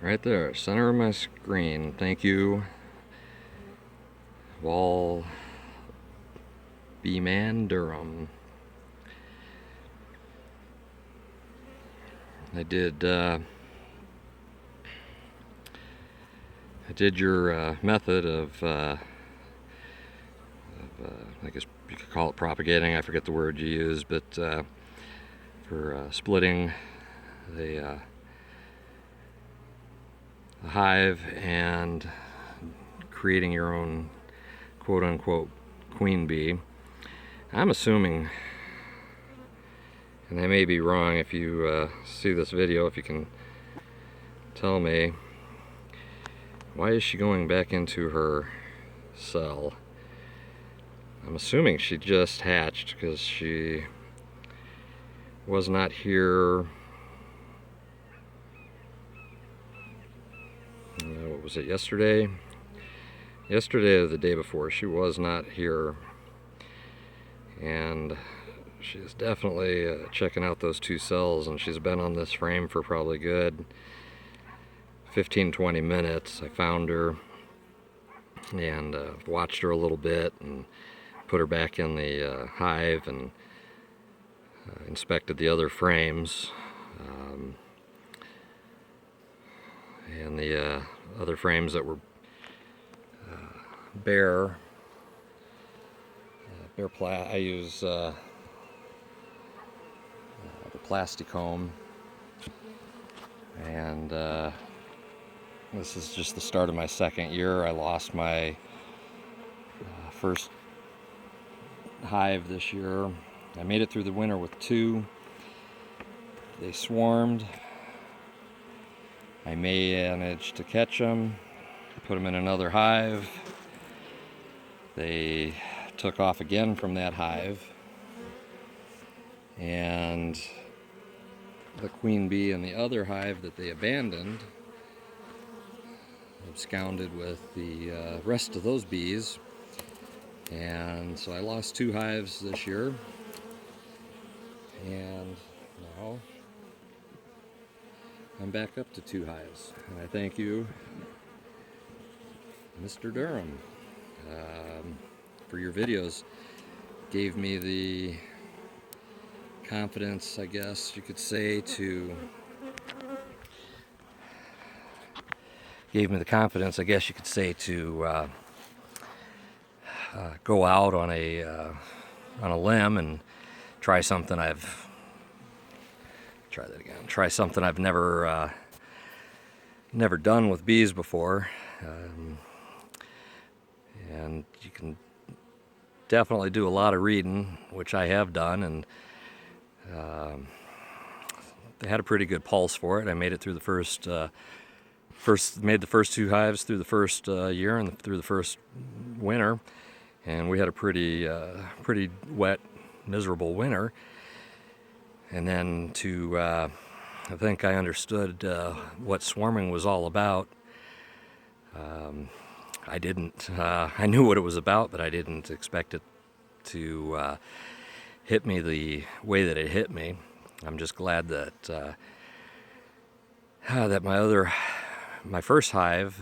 Right there, center of my screen. Thank you, WallsBeeMan, Durham. I did your method of I guess you could call it propagating. I forget the word you use, but for splitting the hive and creating your own quote-unquote queen bee. I'm assuming, and I may be wrong, if you see this video, if you can tell me, why is she going back into her cell? I'm assuming she just hatched because she was not here. What was it, yesterday? Yesterday or the day before, she was not here. And she's definitely checking out those two cells, and she's been on this frame for probably good 15-20 minutes. I found her and watched her a little bit and put her back in the hive and inspected the other frames. And the other frames that were bare I use the plasticome, and this is just the start of my second year. I lost my first hive this year. I made it through the winter with 2. They swarmed. I managed to catch them, put them in another hive. They took off again from that hive, and the queen bee in the other hive that they abandoned absconded with the rest of those bees. And so I lost 2 hives this year, and now I'm back up to 2 hives. And I thank you, Mr. Durham, for your videos. Gave me the confidence, I guess you could say, to go out on a limb and try something I've never done with bees before. And you can definitely do a lot of reading, which I have done, and they had a pretty good pulse for it. I made it through the made the first 2 hives through the first year and through the first winter, and we had a pretty wet, miserable winter. And then I think I understood what swarming was all about. I didn't. I knew what it was about, but I didn't expect it to hit me the way that it hit me. I'm just glad that my first hive,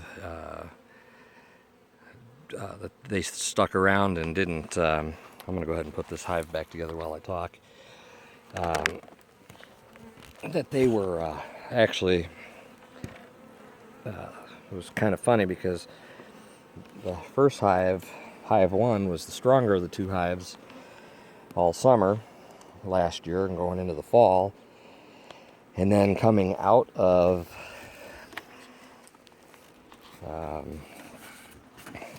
that they stuck around and didn't. I'm going to go ahead and put this hive back together while I talk. That they were actually. It was kind of funny because the first hive, hive 1, was the stronger of the 2 hives all summer last year and going into the fall. And then coming out of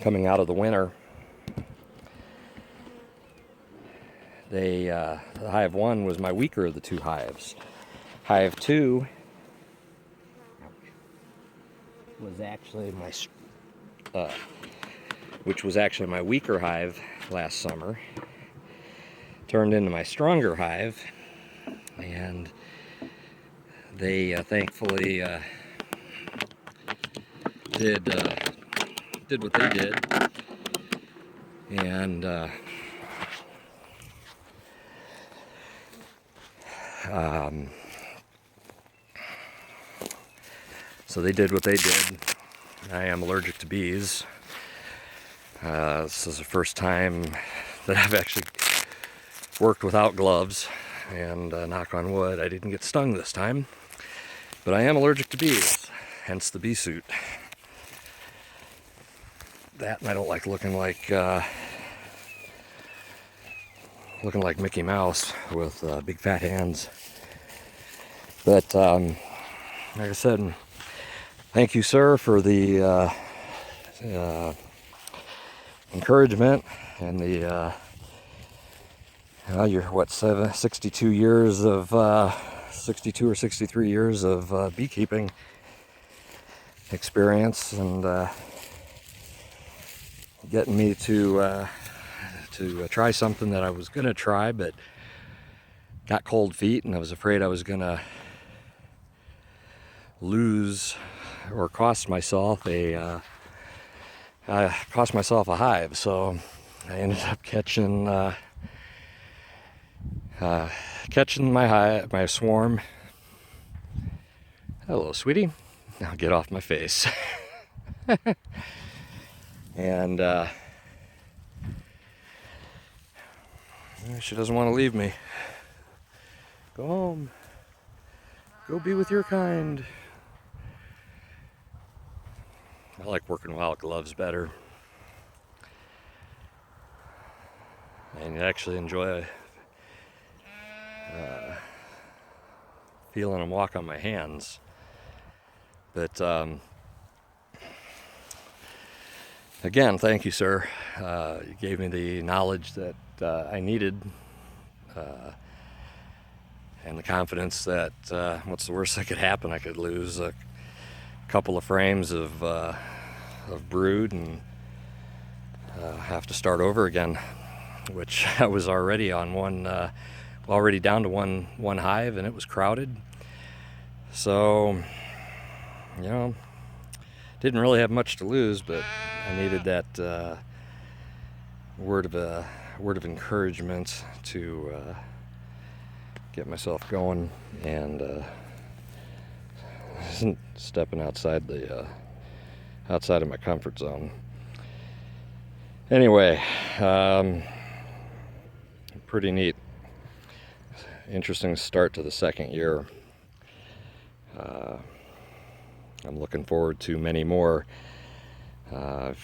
the winter, the hive 1 was my weaker of the 2 hives. Hive 2 was actually which was actually my weaker hive last summer, turned into my stronger hive, and they thankfully did what they did, and So they did what they did. I am allergic to bees. This is the first time that I've actually worked without gloves, and knock on wood, I didn't get stung this time. But I am allergic to bees, hence the bee suit. That, and I don't like looking like Mickey Mouse with big fat hands. But like I said, thank you, sir, for the encouragement and the you're what, 62 years of 62 or 63 years of beekeeping experience, and getting me to try something that I was gonna try, but got cold feet, and I was afraid I was gonna lose or cost myself a hive. So I ended up catching my swarm. Hello, sweetie. Now get off my face. And she doesn't want to leave me. Go home. Go be with your kind. I like working without gloves better. And actually enjoy feeling them walk on my hands. But again, thank you, sir. You gave me the knowledge that I needed, and the confidence that what's the worst that could happen? I could lose a couple of frames of brood and have to start over again, which I was already on already down to one hive, and it was crowded. So, you know, didn't really have much to lose, but I needed that word of encouragement to get myself going, and isn't stepping outside of my comfort zone. Anyway, pretty neat, interesting start to the second year. I'm looking forward to many more. I've